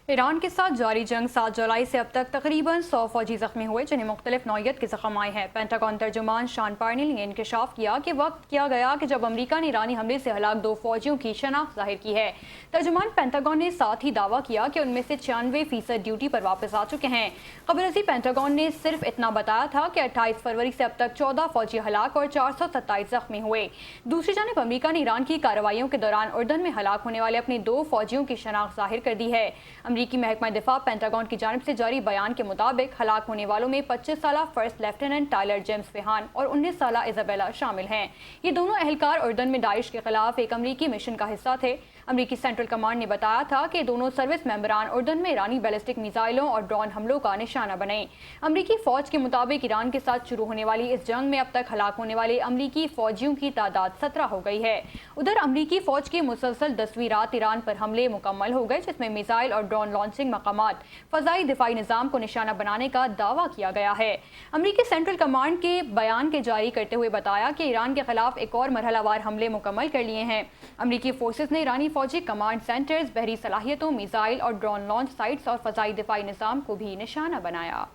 Iran के साथ जारी जंग 7 जुलाई से अब तक तकरीबन 100 फौजी जख्मी हुए, जिन्हें मुख्तलिफ नौयत के जख्म आए हैं। पेंटागन तर्जुमान शान पार्नेल ने इंकशाफ किया कि वक्त किया गया कि जब अमरीका ने ईरानी हमले से हलाक 2 फौजियों की शनाख्त जाहिर की है। तर्जुमान पेंटागन ने साथ ही दावा किया कि उनमें से 96% ड्यूटी पर वापस आ चुके हैं। खबर रसी पेंटागन ने सिर्फ इतना बताया था कि 28 फरवरी से अब तक 14 फौजी हलाक और 427 जख्मी हुए। दूसरी जानब अमरीका ने ईरान की कार्रवाइयों के दौरान उर्दन में हलाक होने वाले अपने 2 फौजियों की शनाख्त जाहिर कर दी है। अमरीकी महकमा दिफा पेंटागन की जानिब से जारी बयान के मुताबिक हलाक होने वालों में 25 साला फर्स्ट लेफ्टिनेंट टाइलर जेम्स फेहान और 19 साला इजाबेला शामिल हैं। ये दोनों एहलकार उर्दन में दाइश के खिलाफ एक अमरीकी मिशन का हिस्सा थे। अमरीकी सेंट्रल कमांड ने बताया था कि दोनों सर्विस मेंबरान उर्दन में ईरानी बैलिस्टिक मिसाइलों और ड्रोन हमलों का निशाना बने। अमरीकी फौज के मुताबिक ईरान के साथ शुरू होने वाली इस जंग में अब तक हलाक होने वाले अमरीकी फौजियों की तादाद 17 हो गई है। उधर अमरीकी फौज की मुसलसल 10वीं रात ईरान पर हमले मुकम्मल हो गए, जिसमें मिसाइल और ड्रोन लॉन्चिंग मकामात फजाई दिफाई निज़ाम को निशाना बनाने का दावा किया गया है। अमरीकी सेंट्रल कमांड के बयान के जारी करते हुए बताया कि ईरान के खिलाफ एक और मरहलावार हमले मुकम्मल कर लिए हैं। अमरीकी फोर्सेस ने ईरानी फौजी कमांड सेंटर्स, बहरी सलाहियतों, मिसाइल और ड्रोन लॉन्च साइट्स और फजाई दिफाई निज़ाम को भी निशाना बनाया।